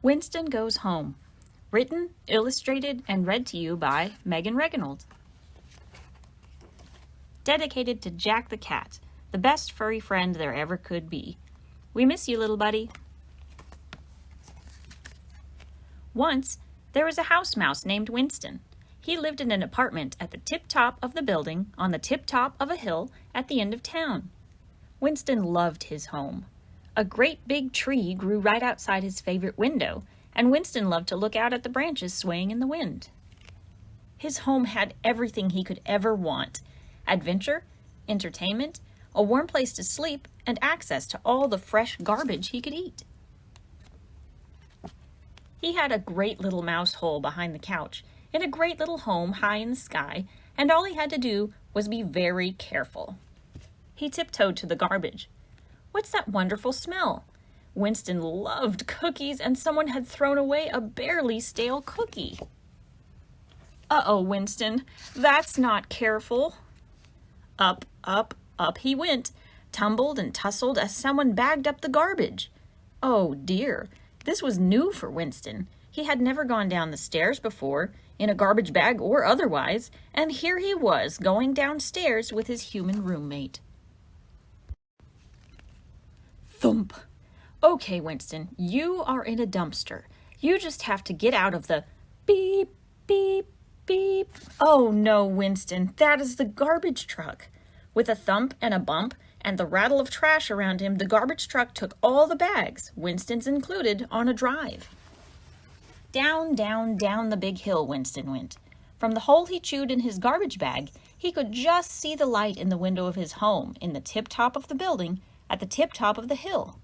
Winston Goes Home. Written, illustrated, and read to you by Megan Reginold. Dedicated to Jack the cat, the best furry friend there ever could be. We miss you, little buddy. Once, there was a house mouse named Winston. He lived in an apartment at the tip-top of the building on the tip-top of a hill at the end of town. Winston loved his home. A great big tree grew right outside his favorite window, and Winston loved to look out at the branches swaying in the wind. His home had everything he could ever want: adventure, entertainment, a warm place to sleep, and access to all the fresh garbage he could eat. He had a great little mouse hole behind the couch, in a great little home high in the sky, and all he had to do was be very careful. He tiptoed to the garbage. What's that wonderful smell? Winston loved cookies, and someone had thrown away a barely stale cookie. Uh-oh, Winston, that's not careful. Up, up, up he went, tumbled and tussled as someone bagged up the garbage. Oh dear, this was new for Winston. He had never gone down the stairs before, in a garbage bag or otherwise, and here he was going downstairs with his human roommate. Thump! Okay, Winston, you are in a dumpster. You just have to get out of the beep, beep, beep. Oh no, Winston, that is the garbage truck. With a thump and a bump and the rattle of trash around him, the garbage truck took all the bags, Winston's included, on a drive. Down, down, down the big hill Winston went. From the hole he chewed in his garbage bag, he could just see the light in the window of his home, in the tip-top of the building, at the tip-top of the hill.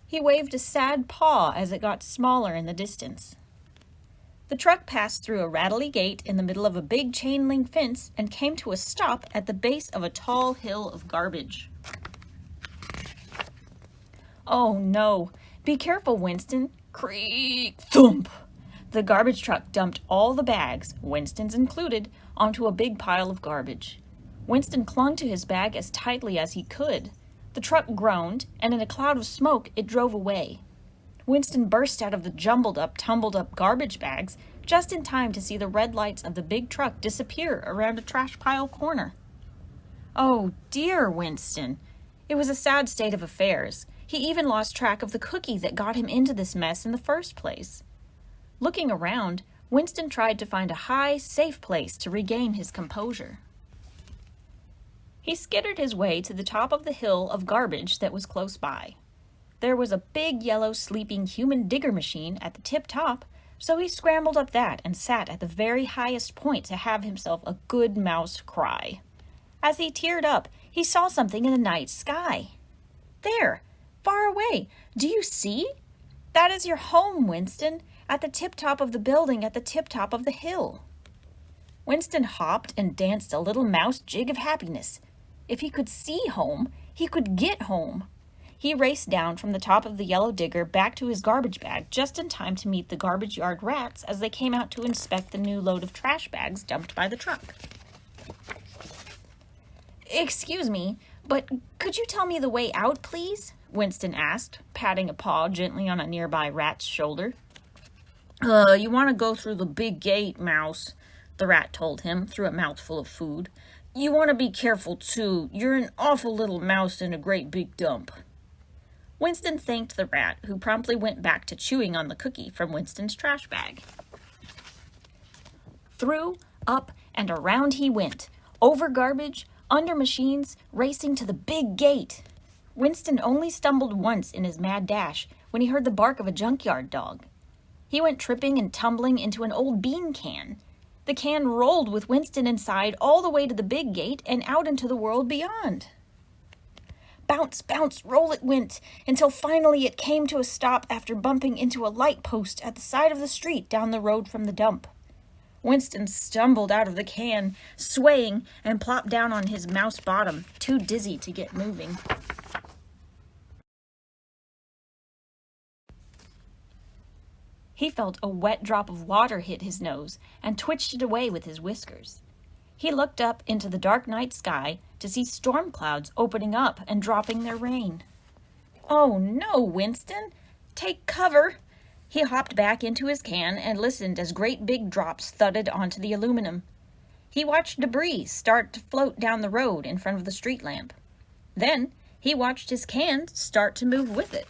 He waved a sad paw as it got smaller in the distance. The truck passed through a rattly gate in the middle of a big chain-link fence and came to a stop at the base of a tall hill of garbage. Oh no! Be careful, Winston! Creak! Thump! The garbage truck dumped all the bags, Winston's included, onto a big pile of garbage. Winston clung to his bag as tightly as he could. The truck groaned, and in a cloud of smoke it drove away. Winston burst out of the jumbled-up, tumbled-up garbage bags just in time to see the red lights of the big truck disappear around a trash pile corner. Oh dear, Winston! It was a sad state of affairs. He even lost track of the cookie that got him into this mess in the first place. Looking around, Winston tried to find a high, safe place to regain his composure. He skittered his way to the top of the hill of garbage that was close by. There was a big yellow sleeping human digger machine at the tip-top, so he scrambled up that and sat at the very highest point to have himself a good mouse cry. As he teared up, he saw something in the night sky. There, far away, do you see? That is your home, Winston, at the tip-top of the building at the tip-top of the hill. Winston hopped and danced a little mouse jig of happiness. If he could see home, he could get home. He raced down from the top of the yellow digger back to his garbage bag just in time to meet the garbage yard rats as they came out to inspect the new load of trash bags dumped by the truck. Excuse me, but could you tell me the way out, please? Winston asked, patting a paw gently on a nearby rat's shoulder. You want to go through the big gate, Mouse, the rat told him through a mouthful of food. You want to be careful, too. You're an awful little mouse in a great big dump. Winston thanked the rat, who promptly went back to chewing on the cookie from Winston's trash bag. Through, up, and around he went, over garbage, under machines, racing to the big gate. Winston only stumbled once in his mad dash when he heard the bark of a junkyard dog. He went tripping and tumbling into an old bean can. The can rolled with Winston inside all the way to the big gate and out into the world beyond. Bounce, bounce, roll it went, until finally it came to a stop after bumping into a light post at the side of the street down the road from the dump. Winston stumbled out of the can, swaying, and plopped down on his mouse bottom, too dizzy to get moving. He felt a wet drop of water hit his nose and twitched it away with his whiskers. He looked up into the dark night sky to see storm clouds opening up and dropping their rain. Oh no, Winston! Take cover! He hopped back into his can and listened as great big drops thudded onto the aluminum. He watched debris start to float down the road in front of the street lamp. Then he watched his can start to move with it.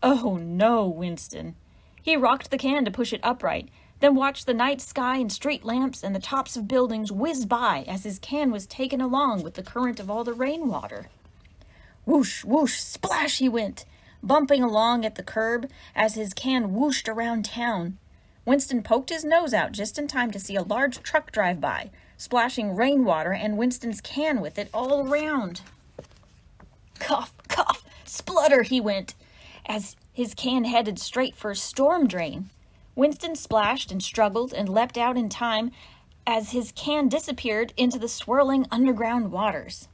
Oh no, Winston. He rocked the can to push it upright, then watched the night sky and street lamps and the tops of buildings whiz by as his can was taken along with the current of all the rainwater. Whoosh, whoosh, splash he went, bumping along at the curb as his can whooshed around town. Winston poked his nose out just in time to see a large truck drive by, splashing rainwater and Winston's can with it all around. Cough, cough, splutter he went, as his can headed straight for a storm drain. Winston splashed and struggled and leapt out in time as his can disappeared into the swirling underground waters.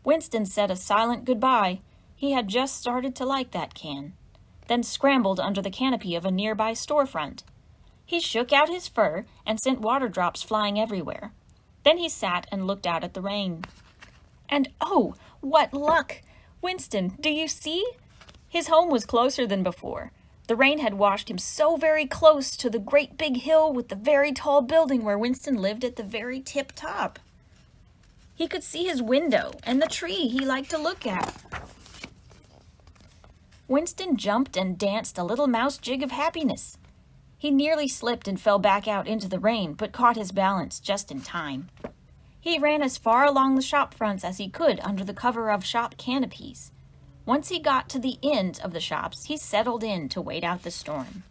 Winston said a silent goodbye. He had just started to like that can, then scrambled under the canopy of a nearby storefront. He shook out his fur and sent water drops flying everywhere. Then he sat and looked out at the rain. And oh, what luck! Winston, do you see? His home was closer than before. The rain had washed him so very close to the great big hill with the very tall building where Winston lived at the very tip top. He could see his window and the tree he liked to look at. Winston jumped and danced a little mouse jig of happiness. He nearly slipped and fell back out into the rain, but caught his balance just in time. He ran as far along the shop fronts as he could under the cover of shop canopies. Once he got to the end of the shops, he settled in to wait out the storm.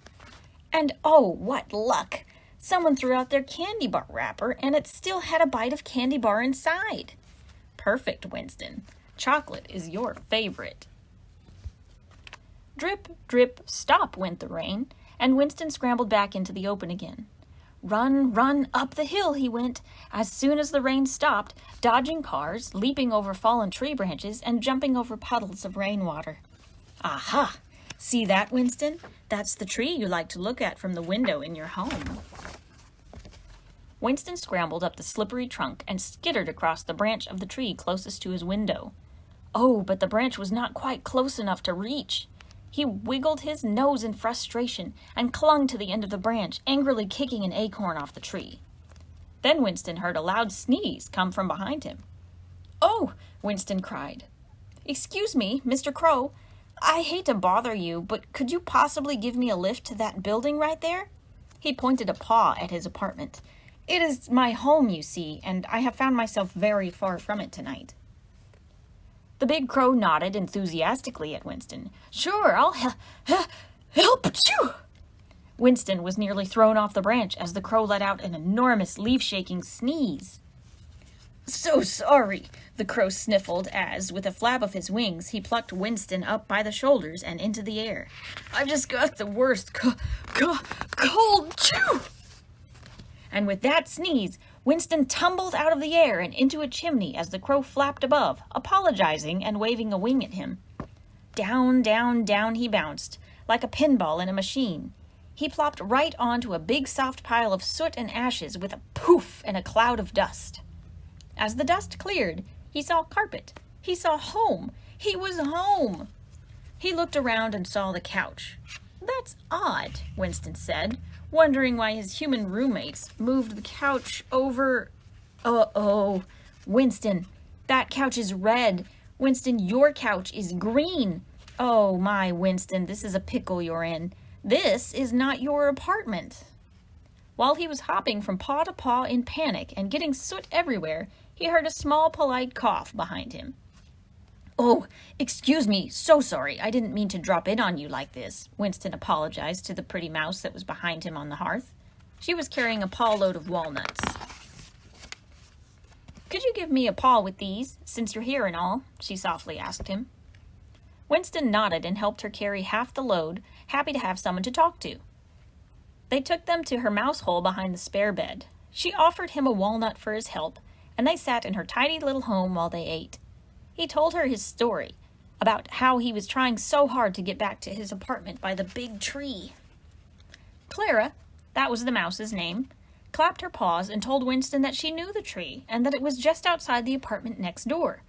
And oh, what luck! Someone threw out their candy bar wrapper, and it still had a bite of candy bar inside. Perfect, Winston. Chocolate is your favorite. Drip, drip, stop went the rain, and Winston scrambled back into the open again. Run, run, up the hill he went, as soon as the rain stopped, dodging cars, leaping over fallen tree branches, and jumping over puddles of rainwater. Aha! See that, Winston? That's the tree you like to look at from the window in your home. Winston scrambled up the slippery trunk and skittered across the branch of the tree closest to his window. Oh, but the branch was not quite close enough to reach. He wiggled his nose in frustration and clung to the end of the branch, angrily kicking an acorn off the tree. Then Winston heard a loud sneeze come from behind him. "Oh!" Winston cried. "Excuse me, Mr. Crow. I hate to bother you, but could you possibly give me a lift to that building right there?" He pointed a paw at his apartment. "It is my home, you see, and I have found myself very far from it tonight." The big crow nodded enthusiastically at Winston. "Sure, I'll help you." Winston was nearly thrown off the branch as the crow let out an enormous leaf-shaking sneeze. "So sorry," the crow sniffled as, with a flap of his wings, he plucked Winston up by the shoulders and into the air. "I've just got the worst cold chew." And with that sneeze, Winston tumbled out of the air and into a chimney as the crow flapped above, apologizing and waving a wing at him. Down, down, down he bounced, like a pinball in a machine. He plopped right onto a big soft pile of soot and ashes with a poof and a cloud of dust. As the dust cleared, he saw carpet. He saw home. He was home. He looked around and saw the couch. "That's odd," Winston said, wondering why his human roommates moved the couch over. Uh-oh, Winston, that couch is red. Winston, your couch is green. Oh my, Winston, this is a pickle you're in. This is not your apartment. While he was hopping from paw to paw in panic and getting soot everywhere, he heard a small, polite cough behind him. "Oh, excuse me, so sorry, I didn't mean to drop in on you like this," Winston apologized to the pretty mouse that was behind him on the hearth. She was carrying a paw load of walnuts. "Could you give me a paw with these, since you're here and all?" she softly asked him. Winston nodded and helped her carry half the load, happy to have someone to talk to. They took them to her mouse hole behind the spare bed. She offered him a walnut for his help, and they sat in her tidy little home while they ate. He told her his story, about how he was trying so hard to get back to his apartment by the big tree. Clara, that was the mouse's name, clapped her paws and told Winston that she knew the tree and that it was just outside the apartment next door.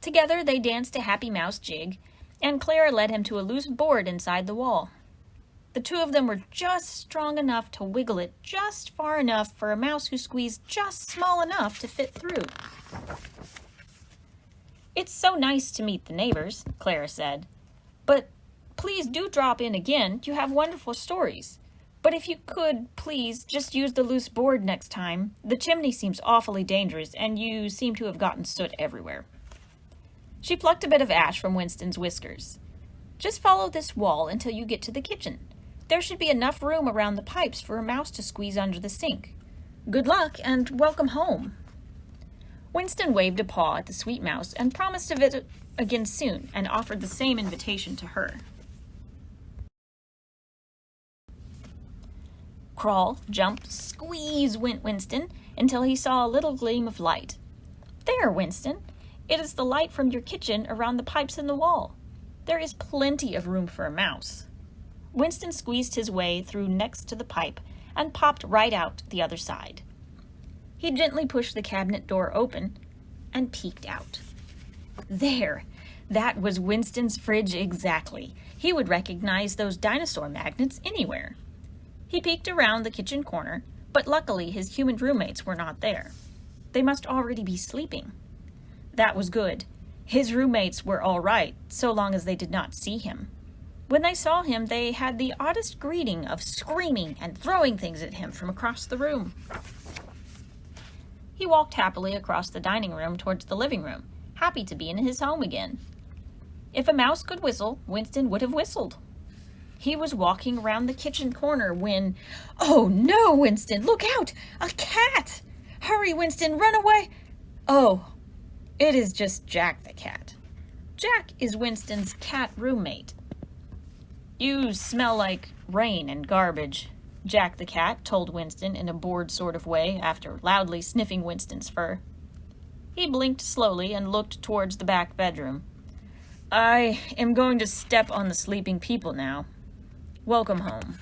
Together they danced a happy mouse jig, and Clara led him to a loose board inside the wall. The two of them were just strong enough to wiggle it just far enough for a mouse who squeezed just small enough to fit through. "It's so nice to meet the neighbors," Clara said. "But please do drop in again. You have wonderful stories. But if you could, please, just use the loose board next time. The chimney seems awfully dangerous, and you seem to have gotten soot everywhere." She plucked a bit of ash from Winston's whiskers. "Just follow this wall until you get to the kitchen. There should be enough room around the pipes for a mouse to squeeze under the sink. Good luck, and welcome home." Winston waved a paw at the sweet mouse and promised to visit again soon, and offered the same invitation to her. Crawl, jump, squeeze went Winston until he saw a little gleam of light. "There, Winston. It is the light from your kitchen around the pipes in the wall. There is plenty of room for a mouse." Winston squeezed his way through next to the pipe and popped right out the other side. He gently pushed the cabinet door open and peeked out. There! That was Winston's fridge exactly. He would recognize those dinosaur magnets anywhere. He peeked around the kitchen corner, but luckily his human roommates were not there. They must already be sleeping. That was good. His roommates were all right, so long as they did not see him. When they saw him, they had the oddest greeting of screaming and throwing things at him from across the room. He walked happily across the dining room towards the living room, happy to be in his home again. If a mouse could whistle, Winston would have whistled. He was walking around the kitchen corner when... "Oh no, Winston, look out! A cat! Hurry, Winston, run away!" Oh, it is just Jack the cat. Jack is Winston's cat roommate. "You smell like rain and garbage," Jack the cat told Winston in a bored sort of way after loudly sniffing Winston's fur. He blinked slowly and looked towards the back bedroom. "I am going to step on the sleeping people now. Welcome home."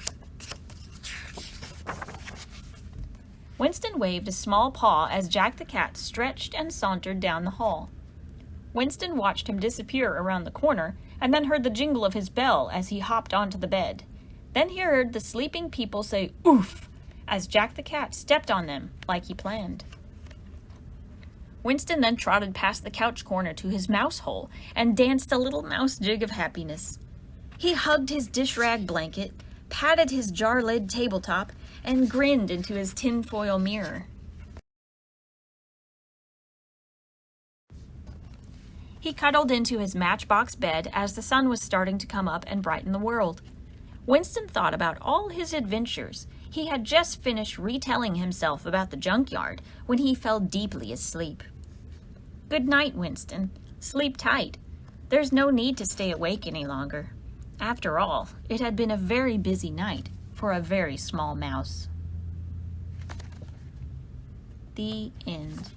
Winston waved a small paw as Jack the cat stretched and sauntered down the hall. Winston watched him disappear around the corner and then heard the jingle of his bell as he hopped onto the bed. Then he heard the sleeping people say "oof" as Jack the cat stepped on them like he planned. Winston then trotted past the couch corner to his mouse hole and danced a little mouse jig of happiness. He hugged his dish rag blanket, patted his jar lid tabletop, and grinned into his tinfoil mirror. He cuddled into his matchbox bed as the sun was starting to come up and brighten the world. Winston thought about all his adventures. He had just finished retelling himself about the junkyard when he fell deeply asleep. "Good night, Winston. Sleep tight. There's no need to stay awake any longer. After all, it had been a very busy night for a very small mouse." The end.